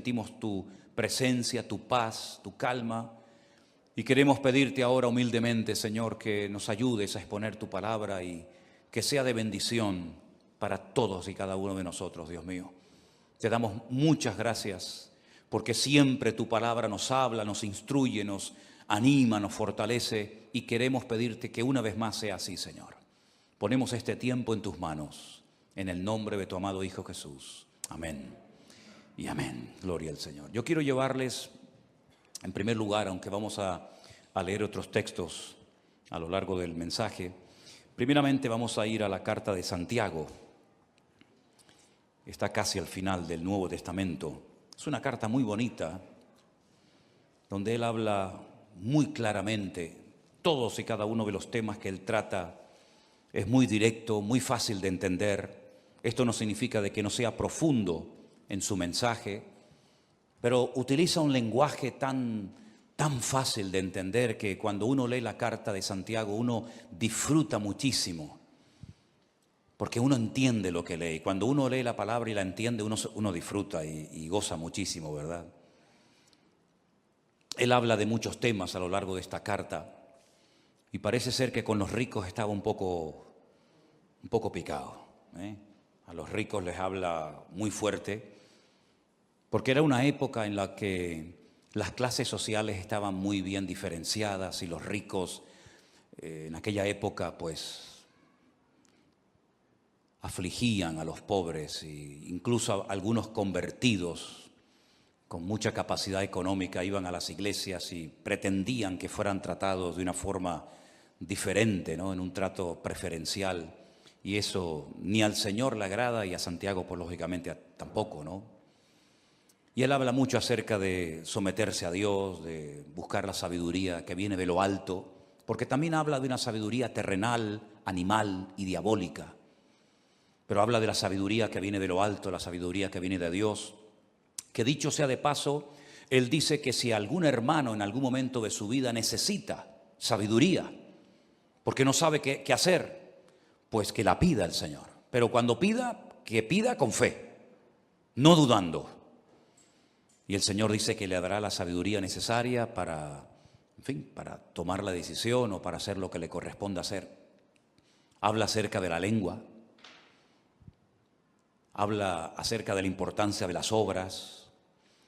Sentimos tu presencia, tu paz, tu calma. Y queremos pedirte ahora humildemente, Señor, que nos ayudes a exponer tu palabra y que sea de bendición para todos y cada uno de nosotros, Dios mío. Te damos muchas gracias porque siempre tu palabra nos habla, nos instruye, nos anima, nos fortalece y queremos pedirte que una vez más sea así, Señor. Ponemos este tiempo en tus manos, en el nombre de tu amado Hijo Jesús. Amén y amén. Gloria al Señor. Yo quiero llevarles, en primer lugar, aunque vamos a leer otros textos a lo largo del mensaje, primeramente vamos a ir a la carta de Santiago. Está casi al final del Nuevo Testamento. Es una carta muy bonita, donde él habla muy claramente todos y cada uno de los temas que él trata. Es muy directo, muy fácil de entender. Esto no significa de que no sea profundo en su mensaje, pero utiliza un lenguaje tan fácil de entender que cuando uno lee la carta de Santiago uno disfruta muchísimo, porque uno entiende lo que lee. Cuando uno lee la palabra y la entiende, uno disfruta y goza muchísimo, ¿verdad? Él habla de muchos temas a lo largo de esta carta y parece ser que con los ricos estaba un poco picado, ¿eh? A los ricos les habla muy fuerte, porque era una época en la que las clases sociales estaban muy bien diferenciadas y los ricos en aquella época pues afligían a los pobres, e incluso algunos convertidos con mucha capacidad económica iban a las iglesias y pretendían que fueran tratados de una forma diferente, ¿no? En un trato preferencial. Y eso ni al Señor le agrada y a Santiago, pues lógicamente tampoco, ¿no? Y él habla mucho acerca de someterse a Dios, de buscar la sabiduría que viene de lo alto, porque también habla de una sabiduría terrenal, animal y diabólica. Pero habla de la sabiduría que viene de lo alto, la sabiduría que viene de Dios. Que dicho sea de paso, él dice que si algún hermano en algún momento de su vida necesita sabiduría, porque no sabe qué hacer, pues que la pida el Señor. Pero cuando pida, que pida con fe, no dudando. Y el Señor dice que le dará la sabiduría necesaria para, en fin, para tomar la decisión o para hacer lo que le corresponda hacer. Habla acerca de la lengua, habla acerca de la importancia de las obras,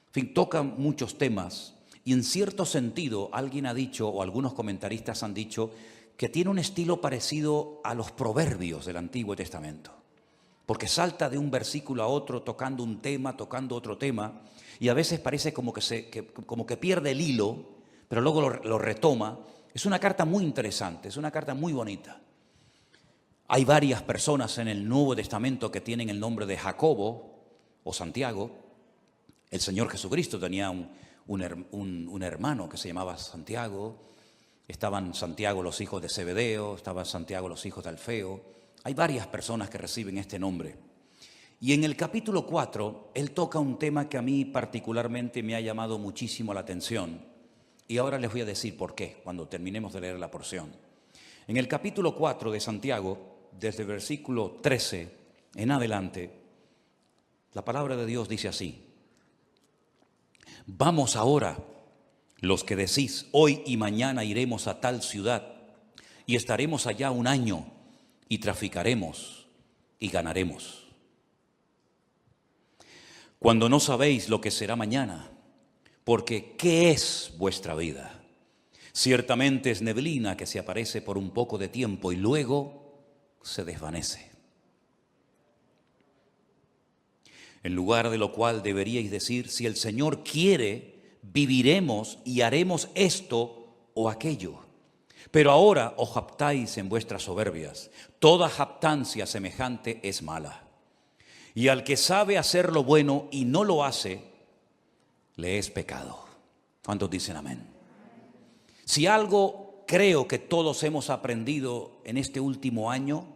en fin, toca muchos temas. Y en cierto sentido, alguien ha dicho, o algunos comentaristas han dicho, que tiene un estilo parecido a los proverbios del Antiguo Testamento, porque salta de un versículo a otro, tocando un tema, tocando otro tema, y a veces parece como que pierde el hilo, pero luego lo retoma. Es una carta muy interesante, es una carta muy bonita. Hay varias personas en el Nuevo Testamento que tienen el nombre de Jacobo o Santiago. El Señor Jesucristo tenía un hermano que se llamaba Santiago. Estaban Santiago los hijos de Zebedeo, estaban Santiago los hijos de Alfeo. Hay varias personas que reciben este nombre. Y en el capítulo 4, él toca un tema que a mí particularmente me ha llamado muchísimo la atención. Y ahora les voy a decir por qué, cuando terminemos de leer la porción. En el capítulo 4 de Santiago, desde el versículo 13 en adelante, la palabra de Dios dice así: Vamos ahora, los que decís, hoy y mañana iremos a tal ciudad y estaremos allá un año y traficaremos y ganaremos. Cuando no sabéis lo que será mañana, porque ¿qué es vuestra vida? Ciertamente es neblina que se aparece por un poco de tiempo y luego se desvanece. En lugar de lo cual deberíais decir, si el Señor quiere, viviremos y haremos esto o aquello. Pero ahora os jactáis en vuestras soberbias. Toda jactancia semejante es mala. Y al que sabe hacer lo bueno y no lo hace, le es pecado. ¿Cuántos dicen amén? Si algo creo que todos hemos aprendido en este último año,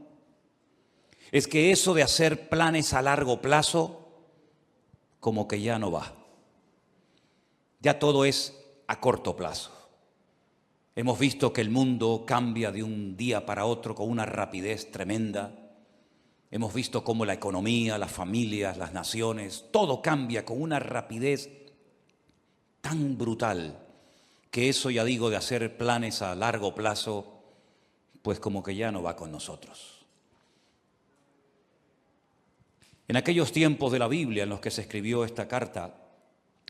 es que eso de hacer planes a largo plazo, como que ya no va. Ya todo es a corto plazo. Hemos visto que el mundo cambia de un día para otro con una rapidez tremenda. Hemos visto cómo la economía, las familias, las naciones, todo cambia con una rapidez tan brutal que eso, ya digo, de hacer planes a largo plazo, pues como que ya no va con nosotros. En aquellos tiempos de la Biblia en los que se escribió esta carta,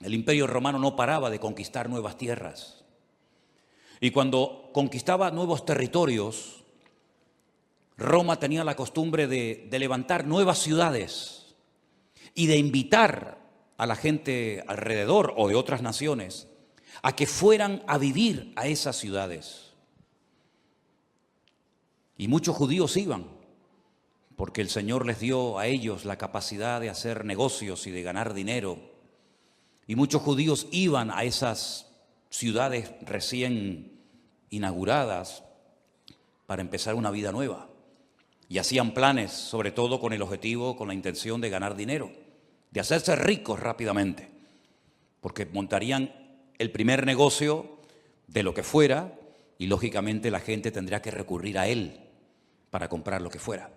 el Imperio Romano no paraba de conquistar nuevas tierras. Y cuando conquistaba nuevos territorios, Roma tenía la costumbre de levantar nuevas ciudades y de invitar a la gente alrededor o de otras naciones a que fueran a vivir a esas ciudades. Y muchos judíos iban, porque el Señor les dio a ellos la capacidad de hacer negocios y de ganar dinero. Y muchos judíos iban a esas ciudades recién inauguradas para empezar una vida nueva. Y hacían planes, sobre todo con el objetivo, con la intención de ganar dinero, de hacerse ricos rápidamente, porque montarían el primer negocio de lo que fuera y lógicamente la gente tendría que recurrir a él para comprar lo que fuera.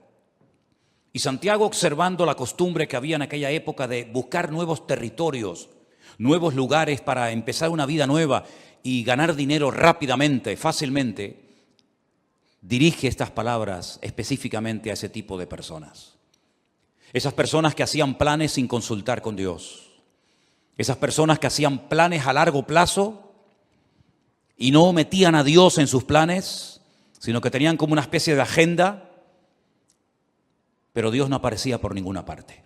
Y Santiago, observando la costumbre que había en aquella época de buscar nuevos territorios, nuevos lugares para empezar una vida nueva y ganar dinero rápidamente, fácilmente, dirige estas palabras específicamente a ese tipo de personas. Esas personas que hacían planes sin consultar con Dios. Esas personas que hacían planes a largo plazo y no metían a Dios en sus planes, sino que tenían como una especie de agenda, pero Dios no aparecía por ninguna parte.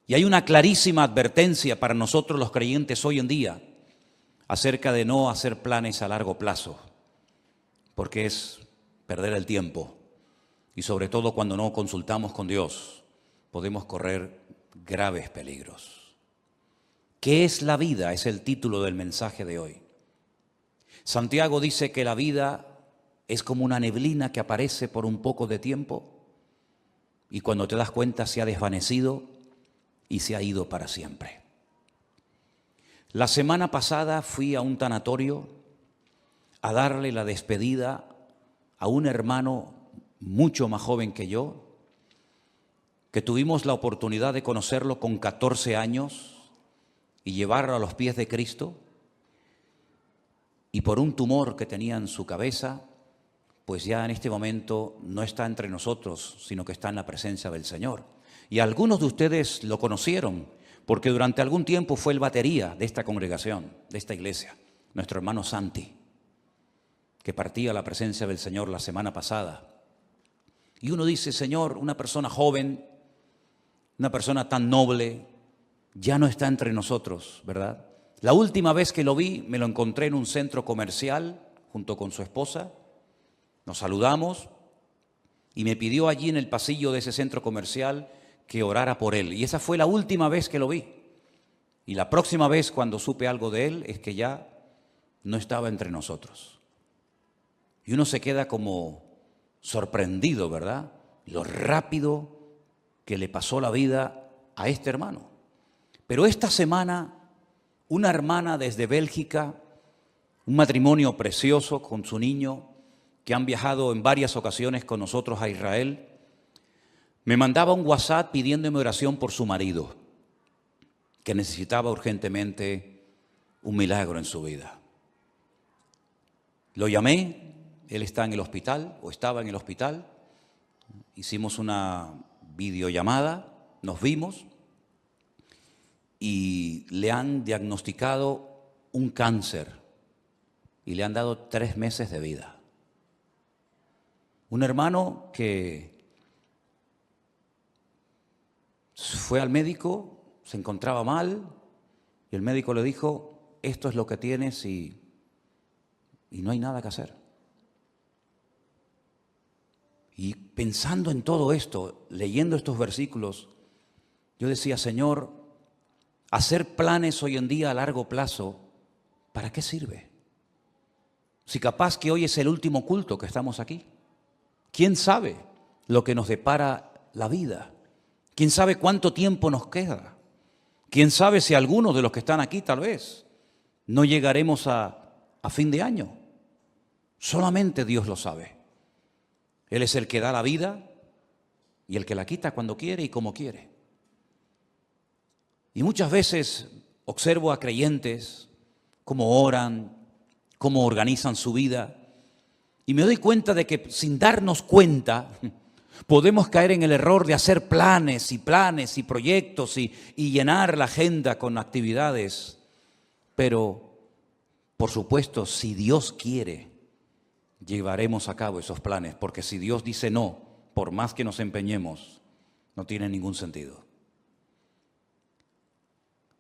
Y hay una clarísima advertencia para nosotros los creyentes hoy en día acerca de no hacer planes a largo plazo, porque es perder el tiempo y sobre todo cuando no consultamos con Dios podemos correr graves peligros. ¿Qué es la vida? Es el título del mensaje de hoy. Santiago dice que la vida es como una neblina que aparece por un poco de tiempo y cuando te das cuenta se ha desvanecido y se ha ido para siempre. La semana pasada fui a un tanatorio a darle la despedida a un hermano mucho más joven que yo, que tuvimos la oportunidad de conocerlo con 14 años y llevarlo a los pies de Cristo, y por un tumor que tenía en su cabeza, pues ya en este momento no está entre nosotros, sino que está en la presencia del Señor. Y algunos de ustedes lo conocieron, porque durante algún tiempo fue el batería de esta congregación, de esta iglesia, nuestro hermano Santi, que partía a la presencia del Señor la semana pasada. Y uno dice, Señor, una persona joven, una persona tan noble, ya no está entre nosotros, ¿verdad? La última vez que lo vi, me lo encontré en un centro comercial junto con su esposa. Nos saludamos y me pidió allí en el pasillo de ese centro comercial que orara por él. Y esa fue la última vez que lo vi. Y la próxima vez cuando supe algo de él es que ya no estaba entre nosotros. Y uno se queda como sorprendido, ¿verdad? Lo rápido que le pasó la vida a este hermano. Pero esta semana, una hermana desde Bélgica, un matrimonio precioso con su niño, que han viajado en varias ocasiones con nosotros a Israel, me mandaba un WhatsApp pidiéndome oración por su marido, que necesitaba urgentemente un milagro en su vida. Lo llamé. Él está en el hospital, o estaba en el hospital. Hicimos una videollamada, nos vimos y le han diagnosticado un cáncer y le han dado 3 meses de vida. Un hermano que fue al médico, se encontraba mal y el médico le dijo, esto es lo que tienes y no hay nada que hacer. Y pensando en todo esto, leyendo estos versículos, yo decía, Señor, hacer planes hoy en día a largo plazo, ¿para qué sirve? Si capaz que hoy es el último culto que estamos aquí. ¿Quién sabe lo que nos depara la vida? ¿Quién sabe cuánto tiempo nos queda? ¿Quién sabe si algunos de los que están aquí tal vez no llegaremos a fin de año? Solamente Dios lo sabe. Él es el que da la vida, y el que la quita cuando quiere y como quiere. Y muchas veces observo a creyentes cómo oran, cómo organizan su vida, y me doy cuenta de que sin darnos cuenta podemos caer en el error de hacer planes y proyectos y llenar la agenda con actividades. Pero, por supuesto, si Dios quiere, llevaremos a cabo esos planes, porque si Dios dice no, por más que nos empeñemos, no tiene ningún sentido.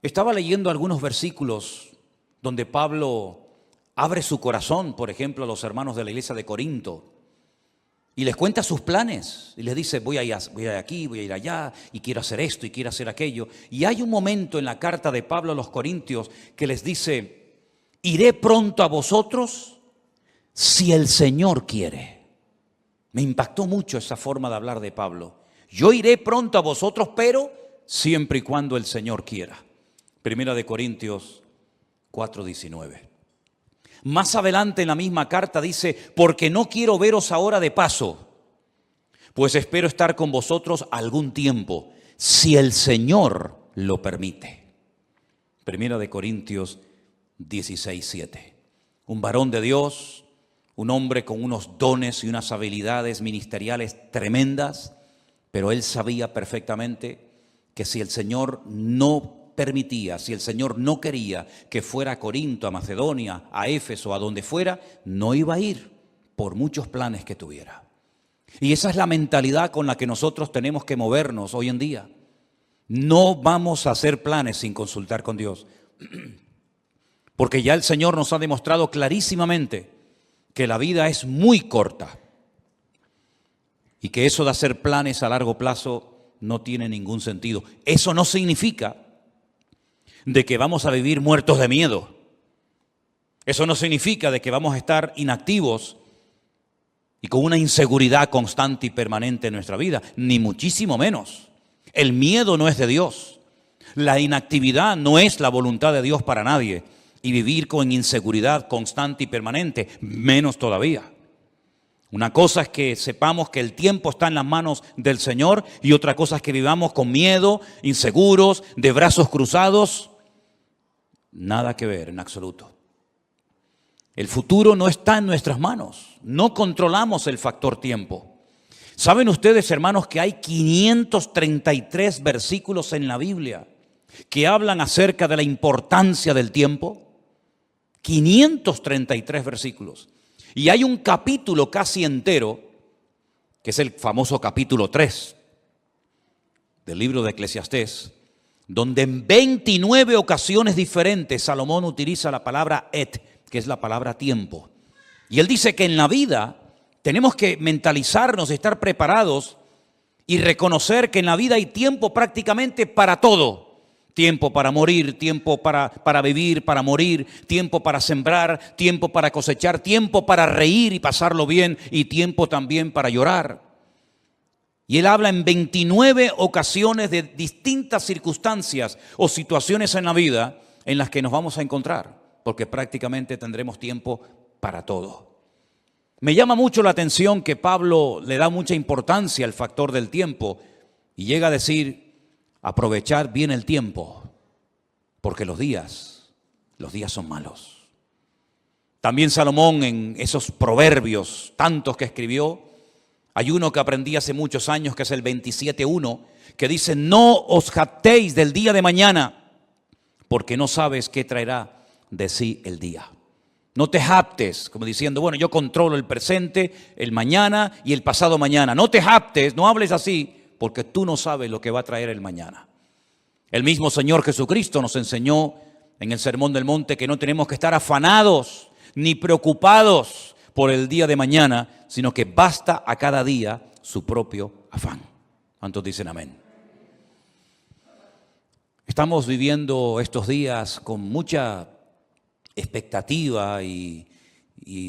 Estaba leyendo algunos versículos donde Pablo abre su corazón, por ejemplo, a los hermanos de la iglesia de Corinto, y les cuenta sus planes, y les dice, voy a ir aquí, voy a ir allá, y quiero hacer esto, y quiero hacer aquello. Y hay un momento en la carta de Pablo a los Corintios que les dice, iré pronto a vosotros si el Señor quiere. Me impactó mucho esa forma de hablar de Pablo. Yo iré pronto a vosotros, pero siempre y cuando el Señor quiera. Primera de Corintios 4:19. Más adelante en la misma carta dice, porque no quiero veros ahora de paso, pues espero estar con vosotros algún tiempo, si el Señor lo permite. Primera de Corintios 16:7. Un varón de Dios, un hombre con unos dones y unas habilidades ministeriales tremendas, pero él sabía perfectamente que si el Señor no permitía, si el Señor no quería que fuera a Corinto, a Macedonia, a Éfeso, a donde fuera, no iba a ir por muchos planes que tuviera. Y esa es la mentalidad con la que nosotros tenemos que movernos hoy en día. No vamos a hacer planes sin consultar con Dios, porque ya el Señor nos ha demostrado clarísimamente que la vida es muy corta y que eso de hacer planes a largo plazo no tiene ningún sentido. Eso no significa de que vamos a vivir muertos de miedo. Eso no significa de que vamos a estar inactivos y con una inseguridad constante y permanente en nuestra vida, ni muchísimo menos. El miedo no es de Dios. La inactividad no es la voluntad de Dios para nadie. Y vivir con inseguridad constante y permanente, menos todavía. Una cosa es que sepamos que el tiempo está en las manos del Señor y otra cosa es que vivamos con miedo, inseguros, de brazos cruzados. Nada que ver en absoluto. El futuro no está en nuestras manos. No controlamos el factor tiempo. ¿Saben ustedes, hermanos, que hay 533 versículos en la Biblia que hablan acerca de la importancia del tiempo? 533 versículos. Y hay un capítulo casi entero, que es el famoso capítulo 3 del libro de Eclesiastés, donde en 29 ocasiones diferentes Salomón utiliza la palabra et, que es la palabra tiempo. Y él dice que en la vida tenemos que mentalizarnos, estar preparados y reconocer que en la vida hay tiempo prácticamente para todo. Tiempo para morir, tiempo para vivir, para morir, tiempo para sembrar, tiempo para cosechar, tiempo para reír y pasarlo bien y tiempo también para llorar. Y él habla en 29 ocasiones de distintas circunstancias o situaciones en la vida en las que nos vamos a encontrar, porque prácticamente tendremos tiempo para todo. Me llama mucho la atención que Pablo le da mucha importancia al factor del tiempo y llega a decir, aprovechar bien el tiempo, porque los días son malos. También Salomón en esos proverbios, tantos que escribió, hay uno que aprendí hace muchos años que es el 27:1, que dice, no os jactéis del día de mañana, porque no sabes qué traerá de sí el día. No te jactes, como diciendo, bueno, yo controlo el presente, el mañana y el pasado mañana. No te jactes, no hables así, porque tú no sabes lo que va a traer el mañana. El mismo Señor Jesucristo nos enseñó en el Sermón del Monte que no tenemos que estar afanados ni preocupados por el día de mañana, sino que basta a cada día su propio afán. ¿Cuántos dicen amén? Estamos viviendo estos días con mucha expectativa y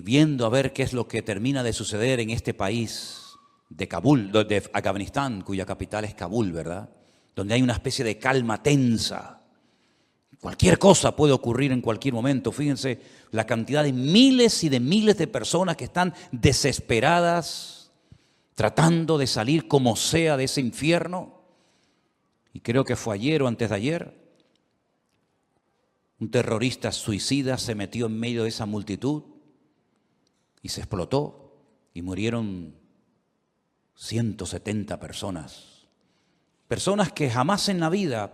viendo a ver qué es lo que termina de suceder en este país de Kabul, de Afganistán, cuya capital es Kabul, ¿verdad? Donde hay una especie de calma tensa. Cualquier cosa puede ocurrir en cualquier momento. Fíjense la cantidad de miles y de miles de personas que están desesperadas, tratando de salir como sea de ese infierno. Y creo que fue ayer o antes de ayer, un terrorista suicida se metió en medio de esa multitud y se explotó y murieron 170 personas. Personas que jamás en la vida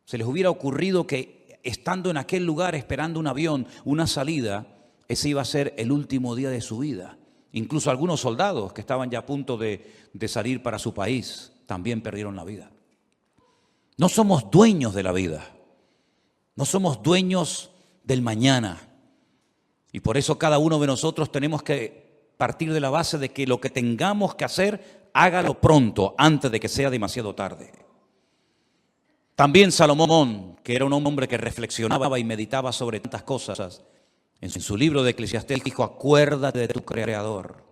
se les hubiera ocurrido que estando en aquel lugar esperando un avión, una salida, ese iba a ser el último día de su vida. Incluso algunos soldados que estaban ya a punto de salir para su país también perdieron la vida. No somos dueños de la vida, no somos dueños del mañana. Y por eso cada uno de nosotros tenemos que partir de la base de que lo que tengamos que hacer, hágalo pronto, antes de que sea demasiado tarde. También Salomón, que era un hombre que reflexionaba y meditaba sobre tantas cosas, en su libro de Eclesiastés dijo: acuérdate de tu Creador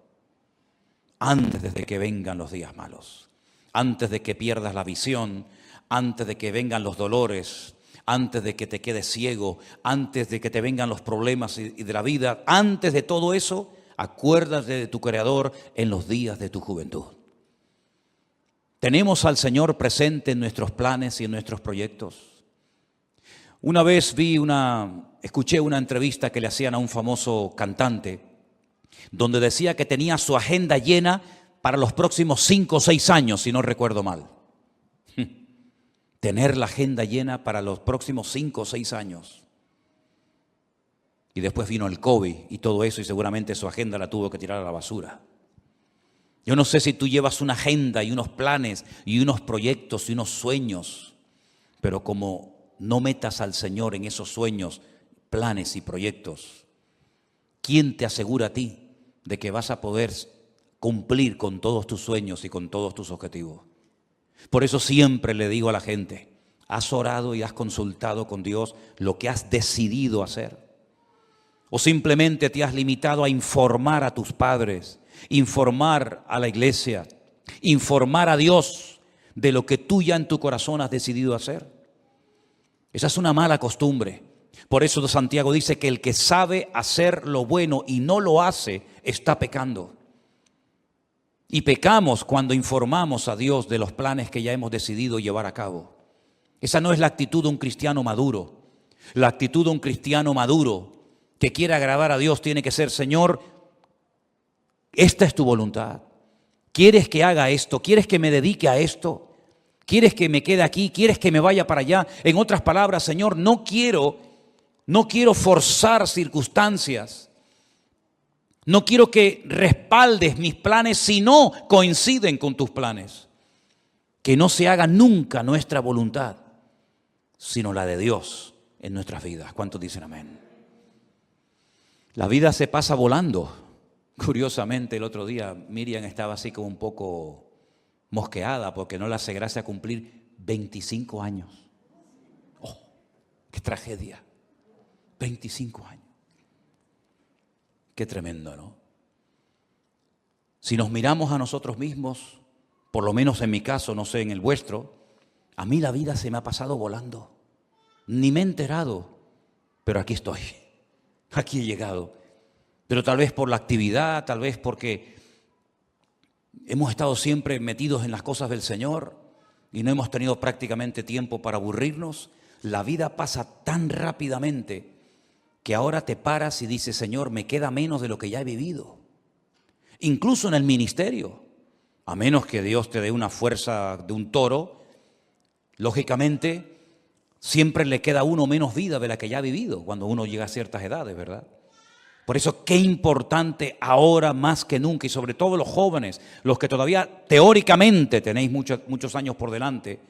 antes de que vengan los días malos, antes de que pierdas la visión, antes de que vengan los dolores, antes de que te quedes ciego, antes de que te vengan los problemas y de la vida, antes de todo eso, acuérdate de tu Creador en los días de tu juventud. Tenemos al Señor presente en nuestros planes y en nuestros proyectos. Una vez escuché una entrevista que le hacían a un famoso cantante, donde decía que tenía su agenda llena para los próximos 5 o 6 años, si no recuerdo mal. Tener la agenda llena para los próximos 5 o 6 años. Y después vino el COVID y todo eso, y seguramente su agenda la tuvo que tirar a la basura. Yo no sé si tú llevas una agenda y unos planes y unos proyectos y unos sueños, pero como no metas al Señor en esos sueños, planes y proyectos, ¿quién te asegura a ti de que vas a poder cumplir con todos tus sueños y con todos tus objetivos? Por eso siempre le digo a la gente: ¿has orado y has consultado con Dios lo que has decidido hacer? ¿O simplemente te has limitado a informar a tus padres, informar a la iglesia, informar a Dios de lo que tú ya en tu corazón has decidido hacer? Esa es una mala costumbre. Por eso Santiago dice que el que sabe hacer lo bueno y no lo hace, está pecando. Y pecamos cuando informamos a Dios de los planes que ya hemos decidido llevar a cabo. Esa no es la actitud de un cristiano maduro. La actitud de un cristiano maduro que quiere agradar a Dios tiene que ser: Señor, esta es tu voluntad. ¿Quieres que haga esto? ¿Quieres que me dedique a esto? ¿Quieres que me quede aquí? ¿Quieres que me vaya para allá? En otras palabras, Señor, no quiero forzar circunstancias. No quiero que respaldes mis planes si no coinciden con tus planes. Que no se haga nunca nuestra voluntad, sino la de Dios en nuestras vidas. ¿Cuántos dicen amén? La vida se pasa volando. Curiosamente, el otro día Miriam estaba así como un poco mosqueada porque no le hace gracia cumplir 25 años. ¡Oh, qué tragedia! 25 años. Qué tremendo, ¿no? Si nos miramos a nosotros mismos, por lo menos en mi caso, no sé en el vuestro, a mí la vida se me ha pasado volando. Ni me he enterado, pero aquí estoy. Aquí he llegado. Pero tal vez por la actividad, tal vez porque hemos estado siempre metidos en las cosas del Señor y no hemos tenido prácticamente tiempo para aburrirnos. La vida pasa tan rápidamente que ahora te paras y dices: Señor, me queda menos de lo que ya he vivido. Incluso en el ministerio, a menos que Dios te dé una fuerza de un toro, lógicamente siempre le queda a uno menos vida de la que ya ha vivido cuando uno llega a ciertas edades, ¿verdad? Por eso qué importante ahora más que nunca, y sobre todo los jóvenes, los que todavía teóricamente tenéis muchos años por delante,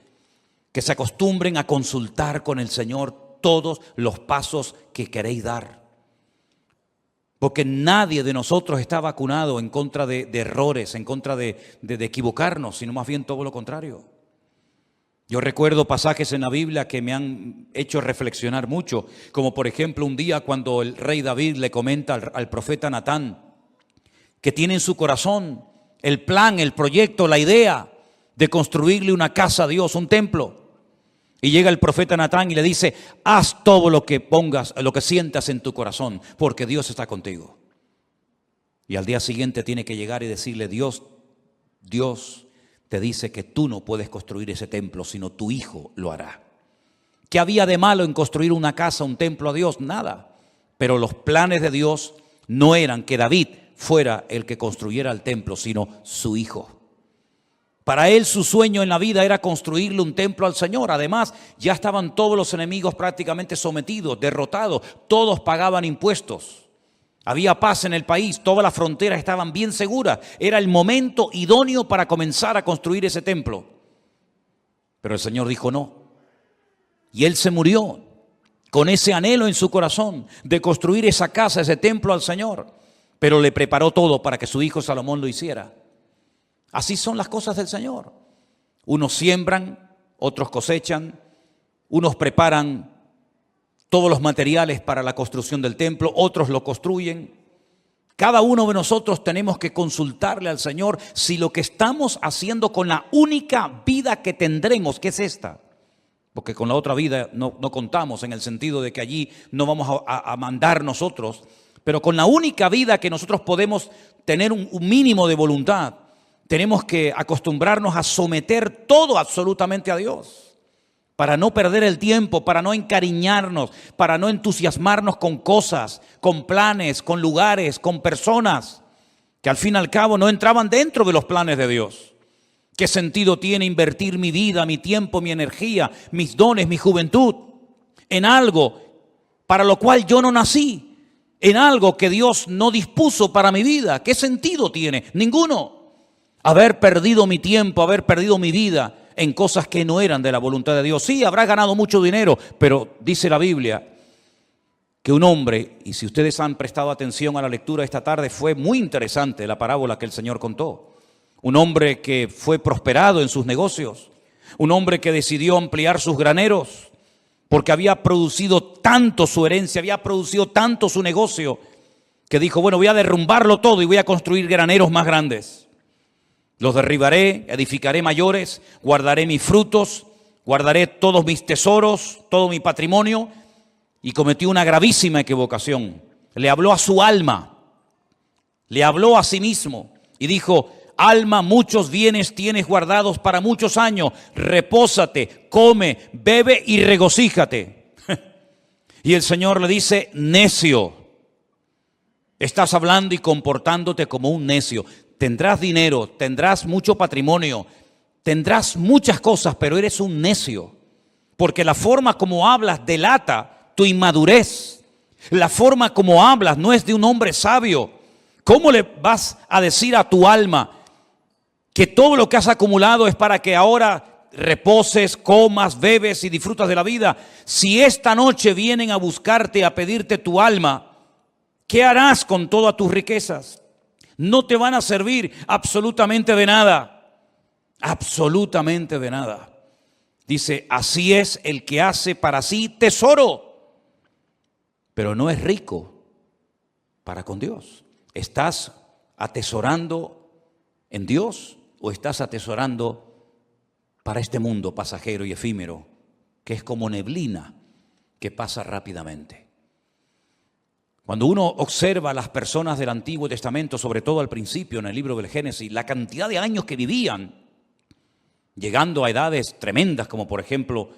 que se acostumbren a consultar con el Señor todos los pasos que queréis dar. Porque nadie de nosotros está vacunado en contra de errores, en contra de equivocarnos, sino más bien todo lo contrario. Yo recuerdo pasajes en la Biblia que me han hecho reflexionar mucho, como por ejemplo un día cuando el rey David le comenta al profeta Natán que tiene en su corazón el plan, el proyecto, la idea de construirle una casa a Dios, un templo. Y llega el profeta Natán y le dice: haz todo lo que pongas, lo que sientas en tu corazón, porque Dios está contigo. Y al día siguiente tiene que llegar y decirle: Dios Dios te dice que tú no puedes construir ese templo, sino tu hijo lo hará. ¿Qué había de malo en construir una casa, un templo a Dios? Nada. Pero los planes de Dios no eran que David fuera el que construyera el templo, sino su hijo. Para él su sueño en la vida era construirle un templo al Señor. Además, ya estaban todos los enemigos prácticamente sometidos, derrotados. Todos pagaban impuestos. Había paz en el país, todas las fronteras estaban bien seguras. Era el momento idóneo para comenzar a construir ese templo. Pero el Señor dijo no. Y él se murió con ese anhelo en su corazón de construir esa casa, ese templo al Señor. Pero le preparó todo para que su hijo Salomón lo hiciera. Así son las cosas del Señor. Unos siembran, otros cosechan, unos preparan todos los materiales para la construcción del templo, otros lo construyen. Cada uno de nosotros tenemos que consultarle al Señor si lo que estamos haciendo con la única vida que tendremos, que es esta, porque con la otra vida no contamos en el sentido de que allí no vamos a mandar nosotros, pero con la única vida que nosotros podemos tener un mínimo de voluntad, tenemos que acostumbrarnos a someter todo absolutamente a Dios, para no perder el tiempo, para no encariñarnos, para no entusiasmarnos con cosas, con planes, con lugares, con personas que al fin y al cabo no entraban dentro de los planes de Dios. ¿Qué sentido tiene invertir mi vida, mi tiempo, mi energía, mis dones, mi juventud en algo para lo cual yo no nací? En algo que Dios no dispuso para mi vida. ¿Qué sentido tiene? Ninguno. Haber perdido mi tiempo, haber perdido mi vida en cosas que no eran de la voluntad de Dios. Sí, habrá ganado mucho dinero, pero dice la Biblia que un hombre, y si ustedes han prestado atención a la lectura esta tarde, fue muy interesante la parábola que el Señor contó. Un hombre que fue prosperado en sus negocios, un hombre que decidió ampliar sus graneros, porque había producido tanto su herencia, había producido tanto su negocio, que dijo, bueno, voy a derrumbarlo todo y voy a construir graneros más grandes. Los derribaré, edificaré mayores, guardaré mis frutos, guardaré todos mis tesoros, todo mi patrimonio. Y cometió una gravísima equivocación. Le habló a su alma, le habló a sí mismo y dijo, alma, muchos bienes tienes guardados para muchos años, repósate, come, bebe y regocíjate. Y el Señor le dice, necio, estás hablando y comportándote como un necio. Tendrás dinero, tendrás mucho patrimonio, tendrás muchas cosas, pero eres un necio. Porque la forma como hablas delata tu inmadurez. La forma como hablas no es de un hombre sabio. ¿Cómo le vas a decir a tu alma que todo lo que has acumulado es para que ahora reposes, comas, bebes y disfrutas de la vida? Si esta noche vienen a buscarte, a pedirte tu alma, ¿qué harás con todas tus riquezas? No te van a servir absolutamente de nada. Absolutamente de nada. Dice, así es el que hace para sí tesoro, pero no es rico para con Dios. ¿Estás atesorando en Dios o estás atesorando para este mundo pasajero y efímero, que es como neblina que pasa rápidamente? Cuando uno observa a las personas del Antiguo Testamento, sobre todo al principio en el libro del Génesis, la cantidad de años que vivían, llegando a edades tremendas, como por ejemplo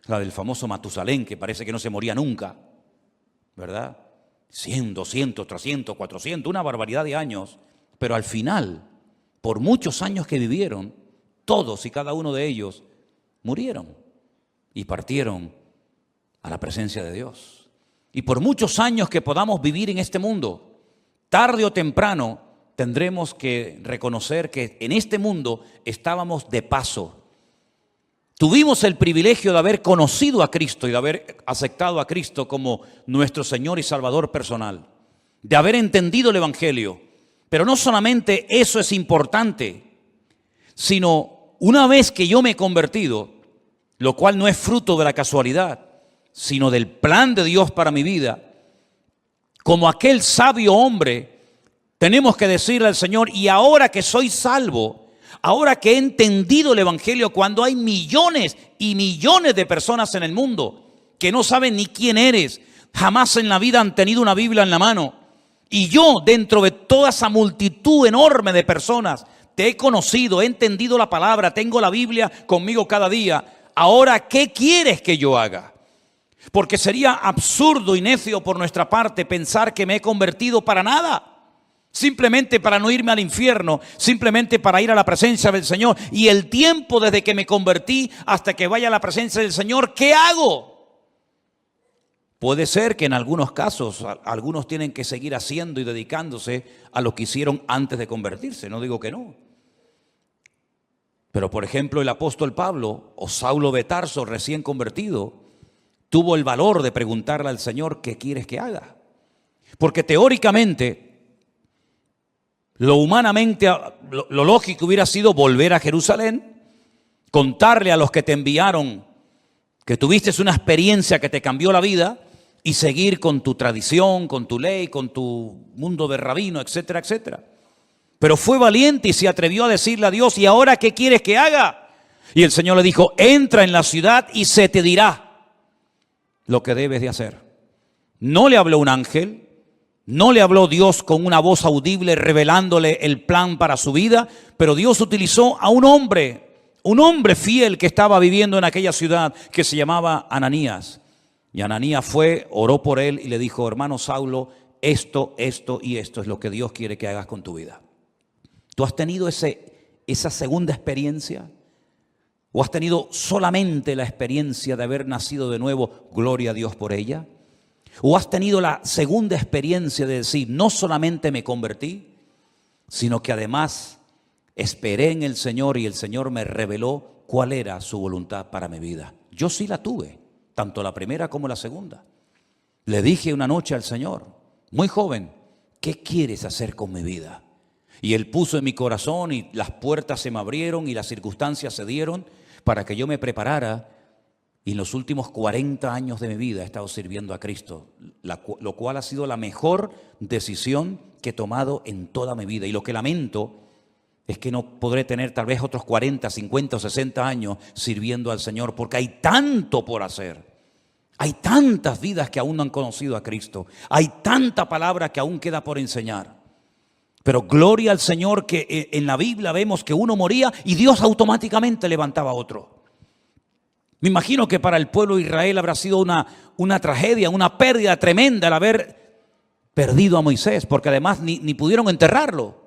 la del famoso Matusalén, que parece que no se moría nunca, ¿verdad? 100, 200, 300, 400, una barbaridad de años, pero al final, por muchos años que vivieron, todos y cada uno de ellos murieron y partieron a la presencia de Dios. Y por muchos años que podamos vivir en este mundo, tarde o temprano tendremos que reconocer que en este mundo estábamos de paso. Tuvimos el privilegio de haber conocido a Cristo y de haber aceptado a Cristo como nuestro Señor y Salvador personal, de haber entendido el Evangelio. Pero no solamente eso es importante, sino una vez que yo me he convertido, lo cual no es fruto de la casualidad, sino del plan de Dios para mi vida, como aquel sabio hombre, tenemos que decirle al Señor, y ahora que soy salvo, ahora que he entendido el Evangelio, cuando hay millones y millones de personas en el mundo que no saben ni quién eres, jamás en la vida han tenido una Biblia en la mano, y yo dentro de toda esa multitud enorme de personas te he conocido, he entendido la palabra, tengo la Biblia conmigo cada día. Ahora, ¿qué quieres que yo haga? Porque sería absurdo y necio por nuestra parte pensar que me he convertido para nada. Simplemente para no irme al infierno, simplemente para ir a la presencia del Señor. Y el tiempo desde que me convertí hasta que vaya a la presencia del Señor, ¿qué hago? Puede ser que en algunos casos algunos tienen que seguir haciendo y dedicándose a lo que hicieron antes de convertirse. No digo que no. Pero por ejemplo el apóstol Pablo o Saulo de Tarso, recién convertido, tuvo el valor de preguntarle al Señor, ¿qué quieres que haga? Porque teóricamente, lo humanamente, lo lógico hubiera sido volver a Jerusalén, contarle a los que te enviaron que tuviste una experiencia que te cambió la vida y seguir con tu tradición, con tu ley, con tu mundo de rabino, etcétera, etcétera. Pero fue valiente y se atrevió a decirle a Dios, ¿y ahora qué quieres que haga? Y el Señor le dijo, entra en la ciudad y se te dirá lo que debes de hacer. No le habló un ángel. No le habló Dios con una voz audible revelándole el plan para su vida, pero Dios utilizó a un hombre fiel que estaba viviendo en aquella ciudad que se llamaba Ananías. Y Ananías fue, oró por él y le dijo, hermano Saulo, esto y esto es lo que Dios quiere que hagas con tu vida. ¿Tú has tenido esa segunda experiencia? ¿O has tenido solamente la experiencia de haber nacido de nuevo? Gloria a Dios por ella. ¿O has tenido la segunda experiencia de decir, no solamente me convertí, sino que además esperé en el Señor y el Señor me reveló cuál era su voluntad para mi vida? Yo sí la tuve, tanto la primera como la segunda. Le dije una noche al Señor, muy joven, ¿qué quieres hacer con mi vida? Y Él puso en mi corazón y las puertas se me abrieron y las circunstancias se dieron para que yo me preparara. Y en los últimos 40 años de mi vida he estado sirviendo a Cristo, lo cual ha sido la mejor decisión que he tomado en toda mi vida. Y lo que lamento es que no podré tener tal vez otros 40, 50 o 60 años sirviendo al Señor, porque hay tanto por hacer. Hay tantas vidas que aún no han conocido a Cristo. Hay tanta palabra que aún queda por enseñar. Pero gloria al Señor que en la Biblia vemos que uno moría y Dios automáticamente levantaba a otro. Me imagino que para el pueblo de Israel habrá sido una tragedia, una pérdida tremenda el haber perdido a Moisés, porque además ni pudieron enterrarlo,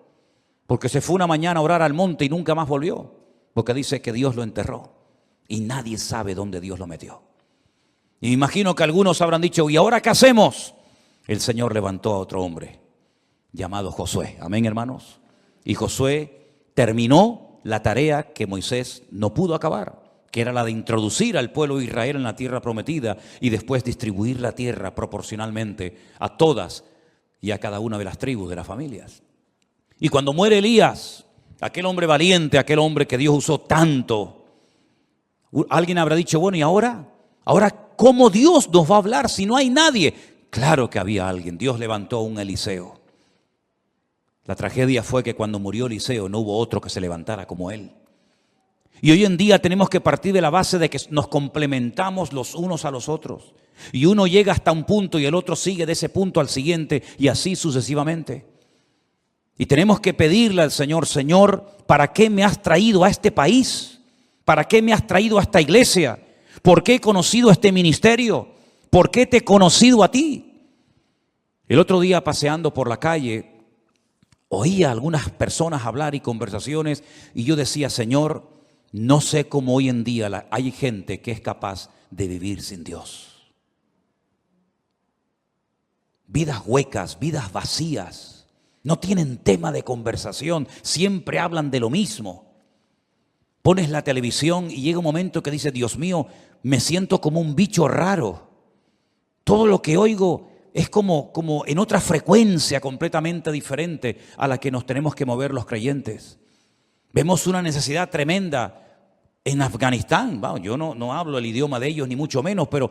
porque se fue una mañana a orar al monte y nunca más volvió, porque dice que Dios lo enterró y nadie sabe dónde Dios lo metió. Y me imagino que algunos habrán dicho, ¿y ahora qué hacemos? El Señor levantó a otro hombre llamado Josué. Amén, hermanos. Y Josué terminó la tarea que Moisés no pudo acabar, que era la de introducir al pueblo de Israel en la tierra prometida y después distribuir la tierra proporcionalmente a todas y a cada una de las tribus, de las familias. Y cuando muere Elías, aquel hombre valiente, aquel hombre que Dios usó tanto, alguien habrá dicho, bueno, ¿y ahora? ¿Ahora cómo Dios nos va a hablar si no hay nadie? Claro que había alguien. Dios levantó a un Eliseo. La tragedia fue que cuando murió Eliseo no hubo otro que se levantara como él. Y hoy en día tenemos que partir de la base de que nos complementamos los unos a los otros. Y uno llega hasta un punto y el otro sigue de ese punto al siguiente y así sucesivamente. Y tenemos que pedirle al Señor, Señor, ¿para qué me has traído a este país? ¿Para qué me has traído a esta iglesia? ¿Por qué he conocido este ministerio? ¿Por qué te he conocido a ti? El otro día paseando por la calle, oía a algunas personas hablar y conversaciones y yo decía, Señor, no sé cómo hoy en día hay gente que es capaz de vivir sin Dios. Vidas huecas, vidas vacías, no tienen tema de conversación, siempre hablan de lo mismo. Pones la televisión y llega un momento que dices, Dios mío, me siento como un bicho raro. Todo lo que oigo es como en otra frecuencia completamente diferente a la que nos tenemos que mover los creyentes. Vemos una necesidad tremenda en Afganistán. Bueno, yo no hablo el idioma de ellos ni mucho menos, pero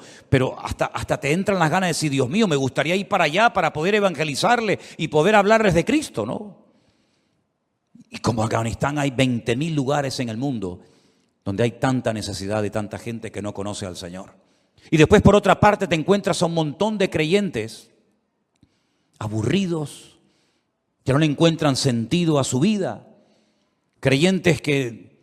hasta te entran las ganas de decir, Dios mío, me gustaría ir para allá para poder evangelizarles y poder hablarles de Cristo, ¿no? Y como Afganistán hay 20.000 lugares en el mundo donde hay tanta necesidad y tanta gente que no conoce al Señor. Y después por otra parte te encuentras a un montón de creyentes aburridos, que no le encuentran sentido a su vida, Creyentes que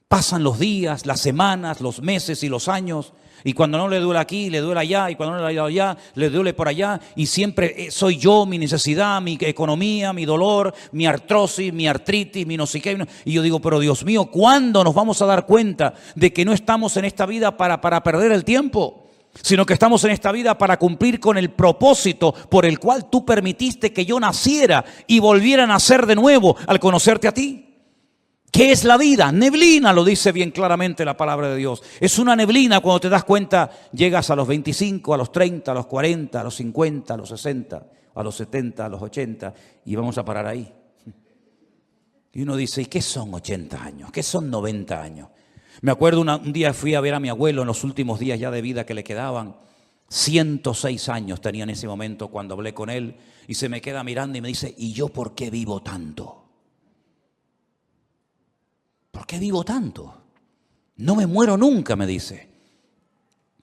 pasan los días, las semanas, los meses y los años, y cuando no le duele aquí, le duele allá, y cuando no le duele allá, le duele por allá, y siempre soy yo, mi necesidad, mi economía, mi dolor, mi artrosis, mi artritis, mi no sé qué. Y yo digo, pero Dios mío, ¿cuándo nos vamos a dar cuenta de que no estamos en esta vida para perder el tiempo? Sino que estamos en esta vida para cumplir con el propósito por el cual tú permitiste que yo naciera y volviera a nacer de nuevo al conocerte a ti. ¿Qué es la vida? Neblina, lo dice bien claramente la palabra de Dios. Es una neblina. Cuando te das cuenta, llegas a los 25, a los 30, a los 40, a los 50, a los 60, a los 70, a los 80 y vamos a parar ahí. Y uno dice, ¿y qué son 80 años? ¿Qué son 90 años? Me acuerdo un día fui a ver a mi abuelo en los últimos días ya de vida que le quedaban. 106 años tenía en ese momento cuando hablé con él y se me queda mirando y me dice, ¿y yo por qué vivo tanto? ¿Por qué vivo tanto? No me muero nunca, me dice.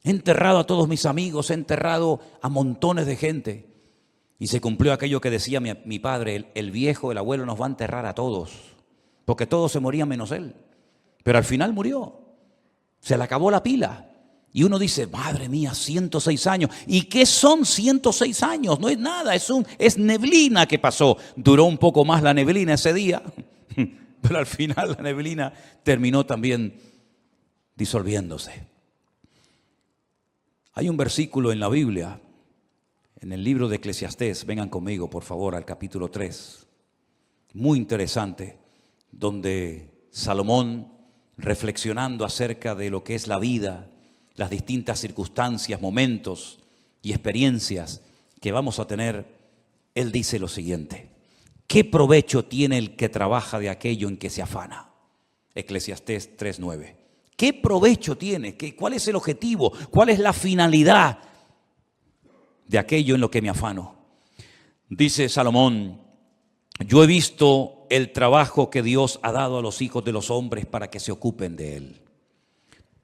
He enterrado a todos mis amigos, he enterrado a montones de gente. Y se cumplió aquello que decía mi padre, el viejo, el abuelo nos va a enterrar a todos, porque todos se morían menos él. Pero al final murió, se le acabó la pila. Y uno dice, madre mía, 106 años. ¿Y qué son 106 años? No es nada, es neblina que pasó. Duró un poco más la neblina ese día, pero al final la neblina terminó también disolviéndose. Hay un versículo en la Biblia, en el libro de Eclesiastés, vengan conmigo por favor al capítulo 3, muy interesante, donde Salomón, reflexionando acerca de lo que es la vida, las distintas circunstancias, momentos y experiencias que vamos a tener, él dice lo siguiente: ¿qué provecho tiene el que trabaja de aquello en que se afana? Eclesiastés 3:9. ¿Qué provecho tiene? ¿Cuál es el objetivo? ¿Cuál es la finalidad de aquello en lo que me afano? Dice Salomón, yo he visto el trabajo que Dios ha dado a los hijos de los hombres para que se ocupen de él.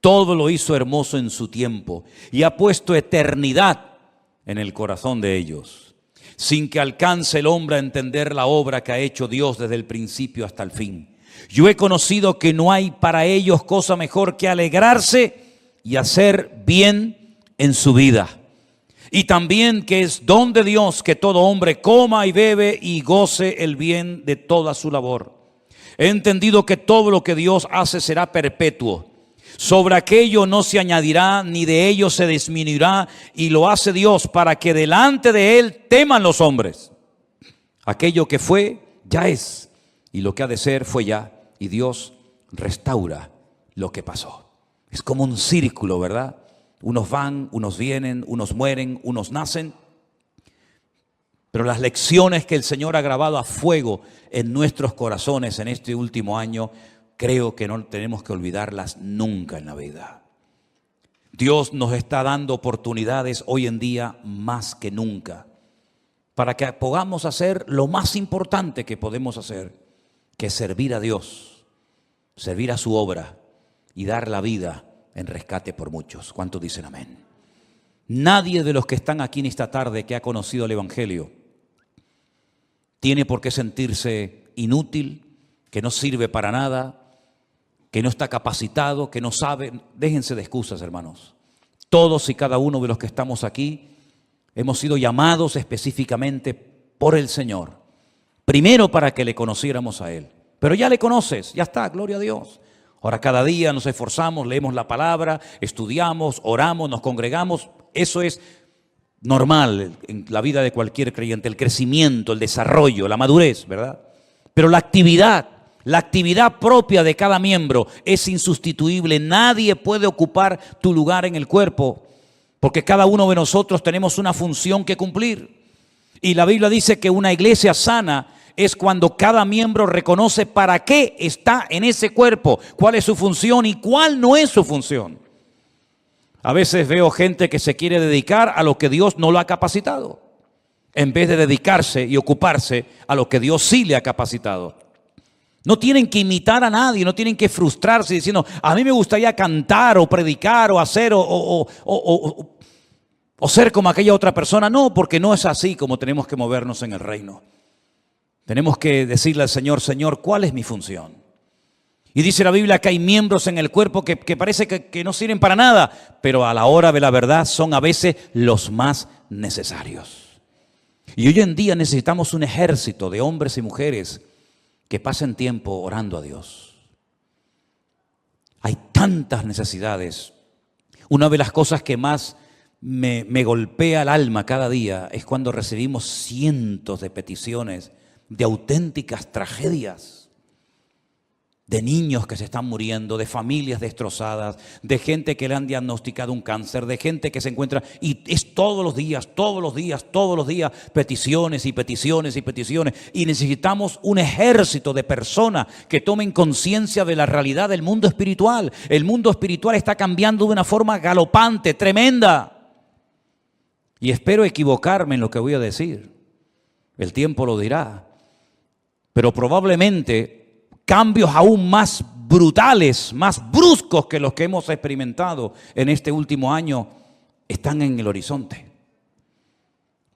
Todo lo hizo hermoso en su tiempo y ha puesto eternidad en el corazón de ellos, sin que alcance el hombre a entender la obra que ha hecho Dios desde el principio hasta el fin. Yo he conocido que no hay para ellos cosa mejor que alegrarse y hacer bien en su vida. Y también que es don de Dios que todo hombre coma y bebe y goce el bien de toda su labor. He entendido que todo lo que Dios hace será perpetuo. Sobre aquello no se añadirá, ni de ello se disminuirá, y lo hace Dios para que delante de Él teman los hombres. Aquello que fue, ya es, y lo que ha de ser, fue ya, y Dios restaura lo que pasó. Es como un círculo, ¿verdad? Unos van, unos vienen, unos mueren, unos nacen. Pero las lecciones que el Señor ha grabado a fuego en nuestros corazones en este último año, creo que no tenemos que olvidarlas nunca en la vida. Dios nos está dando oportunidades hoy en día más que nunca para que podamos hacer lo más importante que podemos hacer, que es servir a Dios, servir a su obra y dar la vida en rescate por muchos. ¿Cuántos dicen amén? Nadie de los que están aquí en esta tarde que ha conocido el Evangelio tiene por qué sentirse inútil, que no sirve para nada, que no está capacitado, que no sabe. Déjense de excusas, hermanos. Todos y cada uno de los que estamos aquí hemos sido llamados específicamente por el Señor. Primero para que le conociéramos a Él. Pero ya le conoces, ya está, gloria a Dios. Ahora cada día nos esforzamos, leemos la palabra, estudiamos, oramos, nos congregamos. Eso es normal en la vida de cualquier creyente, el crecimiento, el desarrollo, la madurez, ¿verdad? Pero la actividad propia de cada miembro es insustituible. Nadie puede ocupar tu lugar en el cuerpo, porque cada uno de nosotros tenemos una función que cumplir. Y la Biblia dice que una iglesia sana es cuando cada miembro reconoce para qué está en ese cuerpo, cuál es su función y cuál no es su función. A veces veo gente que se quiere dedicar a lo que Dios no lo ha capacitado, en vez de dedicarse y ocuparse a lo que Dios sí le ha capacitado. No tienen que imitar a nadie, no tienen que frustrarse diciendo, a mí me gustaría cantar o predicar o hacer o ser como aquella otra persona. No, porque no es así como tenemos que movernos en el reino. Tenemos que decirle al Señor, Señor, ¿cuál es mi función? Y dice la Biblia que hay miembros en el cuerpo que parece que no sirven para nada, pero a la hora de la verdad son a veces los más necesarios. Y hoy en día necesitamos un ejército de hombres y mujeres que pasen tiempo orando a Dios. Hay tantas necesidades. Una de las cosas que más me golpea el alma cada día es cuando recibimos cientos de peticiones de auténticas tragedias. De niños que se están muriendo, de familias destrozadas, de gente que le han diagnosticado un cáncer, de gente que se encuentra, y es todos los días, peticiones y peticiones y peticiones. Y necesitamos un ejército de personas que tomen conciencia de la realidad del mundo espiritual. El mundo espiritual está cambiando de una forma galopante, tremenda. Y espero equivocarme en lo que voy a decir. El tiempo lo dirá. Pero probablemente cambios aún más brutales, más bruscos que los que hemos experimentado en este último año están en el horizonte.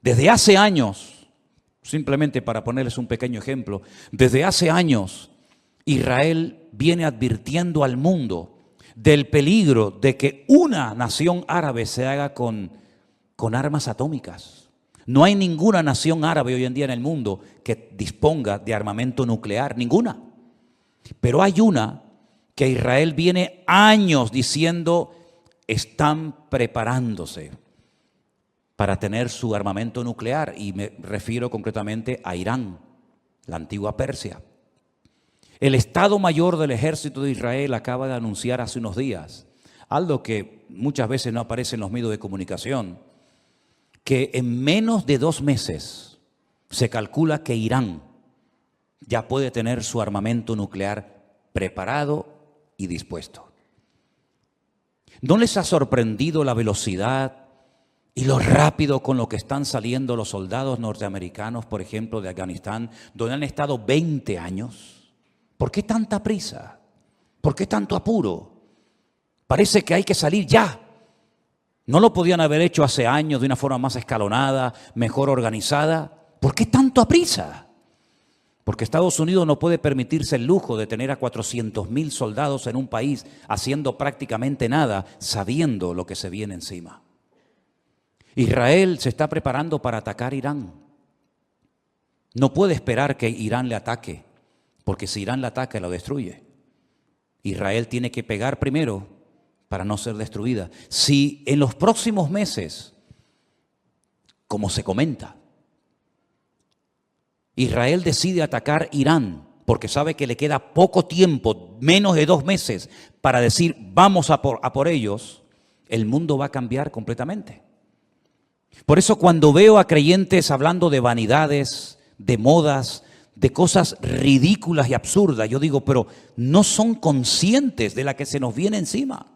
Desde hace años, simplemente para ponerles un pequeño ejemplo, desde hace años Israel viene advirtiendo al mundo del peligro de que una nación árabe se haga con armas atómicas. No hay ninguna nación árabe hoy en día en el mundo que disponga de armamento nuclear, ninguna. Pero hay una que Israel viene años diciendo están preparándose para tener su armamento nuclear, y me refiero concretamente a Irán, la antigua Persia. El Estado Mayor del Ejército de Israel acaba de anunciar hace unos días algo que muchas veces no aparece en los medios de comunicación, que en menos de 2 meses se calcula que Irán ya puede tener su armamento nuclear preparado y dispuesto. ¿No les ha sorprendido la velocidad y lo rápido con lo que están saliendo los soldados norteamericanos, por ejemplo, de Afganistán, donde han estado 20 años? ¿Por qué tanta prisa? ¿Por qué tanto apuro? Parece que hay que salir ya. ¿No lo podían haber hecho hace años de una forma más escalonada, mejor organizada? ¿Por qué tanto prisa? Porque Estados Unidos no puede permitirse el lujo de tener a 400,000 soldados en un país haciendo prácticamente nada, sabiendo lo que se viene encima. Israel se está preparando para atacar Irán. No puede esperar que Irán le ataque, porque si Irán le ataca, lo destruye. Israel tiene que pegar primero para no ser destruida. Si en los próximos meses, como se comenta, Israel decide atacar Irán porque sabe que le queda poco tiempo, menos de 2 meses, para decir vamos a por ellos, el mundo va a cambiar completamente. Por eso cuando veo a creyentes hablando de vanidades, de modas, de cosas ridículas y absurdas, yo digo, pero no son conscientes de la que se nos viene encima.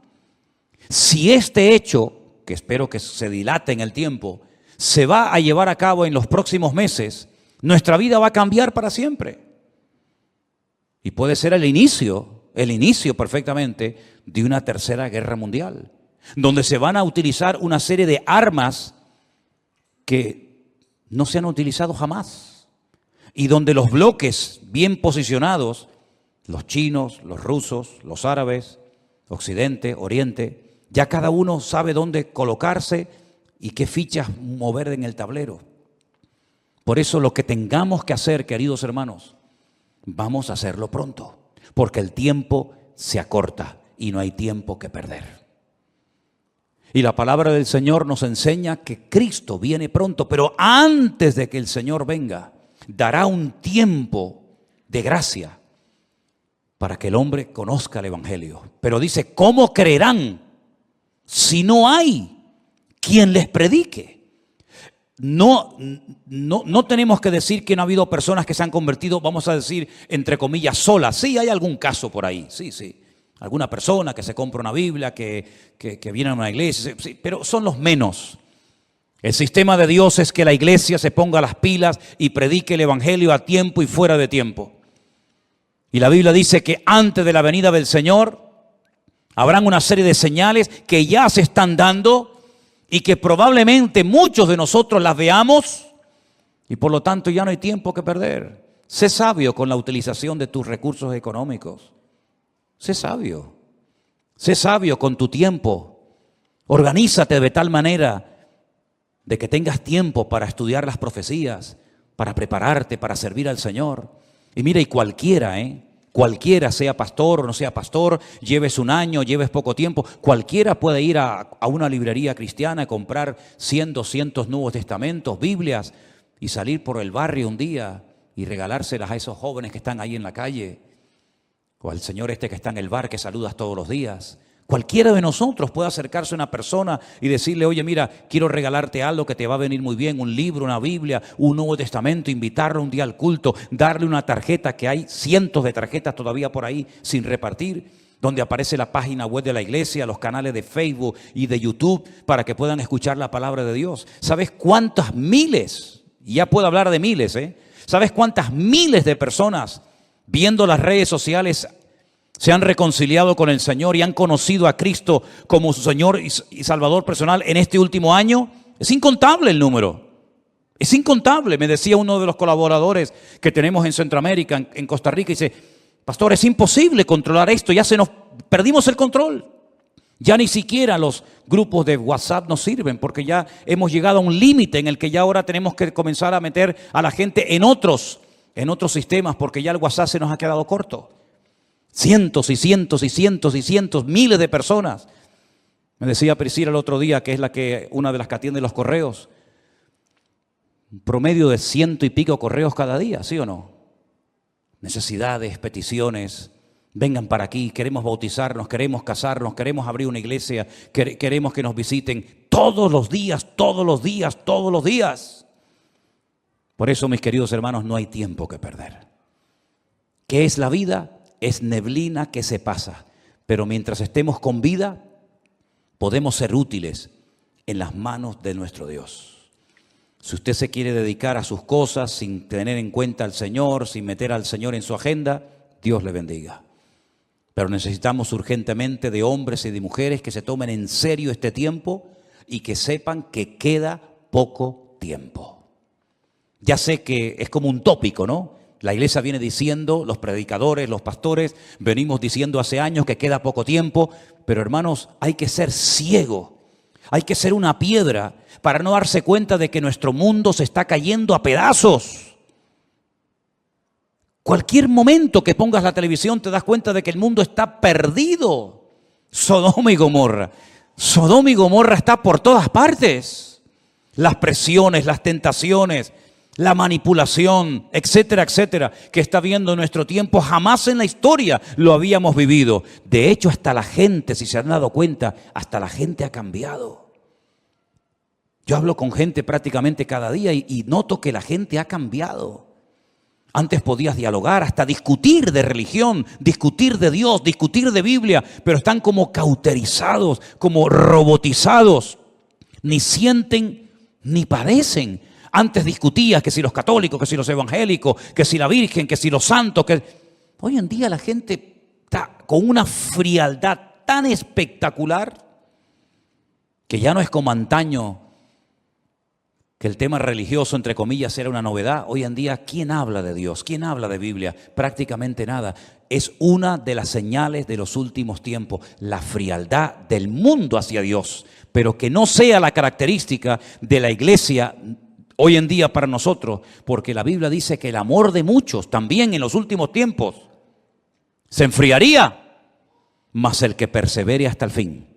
Si este hecho, que espero que se dilate en el tiempo, se va a llevar a cabo en los próximos meses, nuestra vida va a cambiar para siempre. Y puede ser el inicio perfectamente de una tercera guerra mundial, donde se van a utilizar una serie de armas que no se han utilizado jamás, y donde los bloques bien posicionados, los chinos, los rusos, los árabes, Occidente, Oriente, ya cada uno sabe dónde colocarse y qué fichas mover en el tablero. Por eso lo que tengamos que hacer, queridos hermanos, vamos a hacerlo pronto, porque el tiempo se acorta y no hay tiempo que perder. Y la palabra del Señor nos enseña que Cristo viene pronto, pero antes de que el Señor venga, dará un tiempo de gracia para que el hombre conozca el Evangelio. Pero dice, ¿cómo creerán si no hay quien les predique? No tenemos que decir que no ha habido personas que se han convertido, vamos a decir, entre comillas, solas. Sí, hay algún caso por ahí, sí. Alguna persona que se compra una Biblia, que viene a una iglesia, sí, pero son los menos. El sistema de Dios es que la iglesia se ponga las pilas y predique el Evangelio a tiempo y fuera de tiempo. Y la Biblia dice que antes de la venida del Señor habrán una serie de señales que ya se están dando y que probablemente muchos de nosotros las veamos, y por lo tanto ya no hay tiempo que perder. Sé sabio con la utilización de tus recursos económicos. Sé sabio con tu tiempo. Organízate de tal manera de que tengas tiempo para estudiar las profecías, para prepararte, para servir al Señor. Y mira, y cualquiera, sea pastor o no sea pastor, lleves un año, lleves poco tiempo, cualquiera puede ir a una librería cristiana, comprar 100, 200 Nuevos Testamentos, Biblias, y salir por el barrio un día y regalárselas a esos jóvenes que están ahí en la calle, o al señor que está en el bar que saludas todos los días. Cualquiera de nosotros puede acercarse a una persona y decirle, oye, mira, quiero regalarte algo que te va a venir muy bien, un libro, una Biblia, un Nuevo Testamento, invitarlo un día al culto, darle una tarjeta, que hay cientos de tarjetas todavía por ahí sin repartir, donde aparece la página web de la iglesia, los canales de Facebook y de YouTube, para que puedan escuchar la palabra de Dios. ¿Sabes cuántas miles? Y ya puedo hablar de miles, ¿Sabes cuántas miles de personas viendo las redes sociales se han reconciliado con el Señor y han conocido a Cristo como su Señor y Salvador personal en este último año? Es incontable el número. Es incontable. Me decía uno de los colaboradores que tenemos en Centroamérica, en Costa Rica, y dice, pastor, es imposible controlar esto, perdimos el control. Ya ni siquiera los grupos de WhatsApp nos sirven, porque ya hemos llegado a un límite en el que ya ahora tenemos que comenzar a meter a la gente en otros sistemas, porque ya el WhatsApp se nos ha quedado corto. Cientos y cientos y cientos y cientos, miles de personas. Me decía Priscila el otro día, que es una de las que atiende los correos, un promedio de 100 y pico correos cada día, ¿sí o no? Necesidades, peticiones, vengan para aquí, queremos bautizarnos, queremos casarnos, queremos abrir una iglesia, queremos que nos visiten todos los días, todos los días, todos los días. Por eso, mis queridos hermanos, no hay tiempo que perder. ¿Qué es la vida? Es neblina que se pasa, pero mientras estemos con vida, podemos ser útiles en las manos de nuestro Dios. Si usted se quiere dedicar a sus cosas sin tener en cuenta al Señor, sin meter al Señor en su agenda, Dios le bendiga. Pero necesitamos urgentemente de hombres y de mujeres que se tomen en serio este tiempo y que sepan que queda poco tiempo. Ya sé que es como un tópico, ¿no? La iglesia viene diciendo, los predicadores, los pastores, venimos diciendo hace años que queda poco tiempo, pero hermanos, hay que ser ciego, hay que ser una piedra para no darse cuenta de que nuestro mundo se está cayendo a pedazos. Cualquier momento que pongas la televisión te das cuenta de que el mundo está perdido. Sodoma y Gomorra está por todas partes. Las presiones, las tentaciones, la manipulación, etcétera, etcétera, que está viendo en nuestro tiempo, jamás en la historia lo habíamos vivido. De hecho, hasta la gente, si se han dado cuenta, hasta la gente ha cambiado. Yo hablo con gente prácticamente cada día y noto que la gente ha cambiado. Antes podías dialogar, hasta discutir de religión, discutir de Dios, discutir de Biblia, pero están como cauterizados, como robotizados. Ni sienten ni padecen. Antes discutías que si los católicos, que si los evangélicos, que si la Virgen, que si los santos. Hoy en día la gente está con una frialdad tan espectacular que ya no es como antaño, que el tema religioso, entre comillas, era una novedad. Hoy en día, ¿quién habla de Dios? ¿Quién habla de Biblia? Prácticamente nada. Es una de las señales de los últimos tiempos, la frialdad del mundo hacia Dios, pero que no sea la característica de la iglesia hoy en día para nosotros, porque la Biblia dice que el amor de muchos también en los últimos tiempos se enfriaría, mas el que persevere hasta el fin,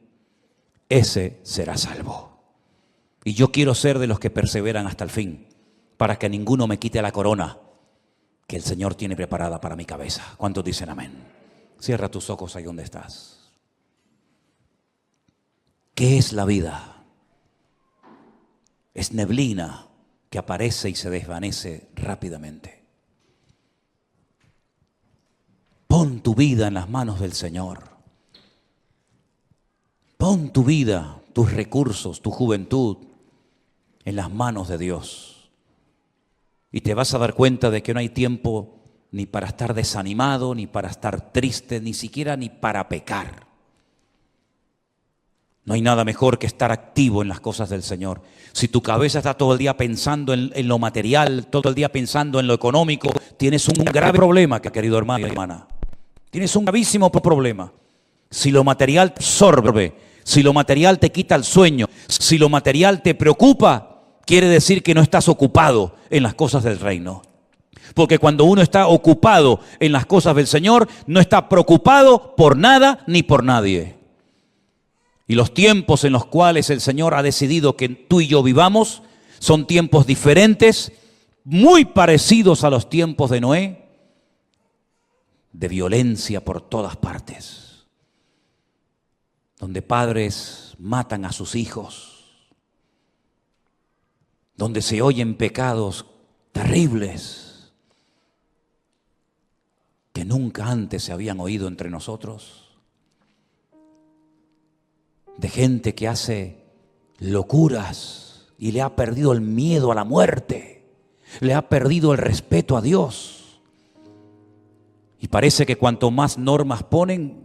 ese será salvo. Y yo quiero ser de los que perseveran hasta el fin, para que ninguno me quite la corona que el Señor tiene preparada para mi cabeza. ¿Cuántos dicen amén? Cierra tus ojos ahí donde estás. ¿Qué es la vida? Es neblina que aparece y se desvanece rápidamente. Pon tu vida en las manos del Señor. Pon tu vida, tus recursos, tu juventud en las manos de Dios. Y te vas a dar cuenta de que no hay tiempo ni para estar desanimado, ni para estar triste, ni siquiera ni para pecar. No hay nada mejor que estar activo en las cosas del Señor. Si tu cabeza está todo el día pensando en lo material, todo el día pensando en lo económico, tienes un grave problema, querido hermano y hermana. Tienes un gravísimo problema. Si lo material te absorbe, si lo material te quita el sueño, si lo material te preocupa, quiere decir que no estás ocupado en las cosas del reino. Porque cuando uno está ocupado en las cosas del Señor, no está preocupado por nada ni por nadie. Y los tiempos en los cuales el Señor ha decidido que tú y yo vivamos son tiempos diferentes, muy parecidos a los tiempos de Noé, de violencia por todas partes, donde padres matan a sus hijos, donde se oyen pecados terribles que nunca antes se habían oído entre nosotros, de gente que hace locuras y le ha perdido el miedo a la muerte, le ha perdido el respeto a Dios. Y parece que cuanto más normas ponen,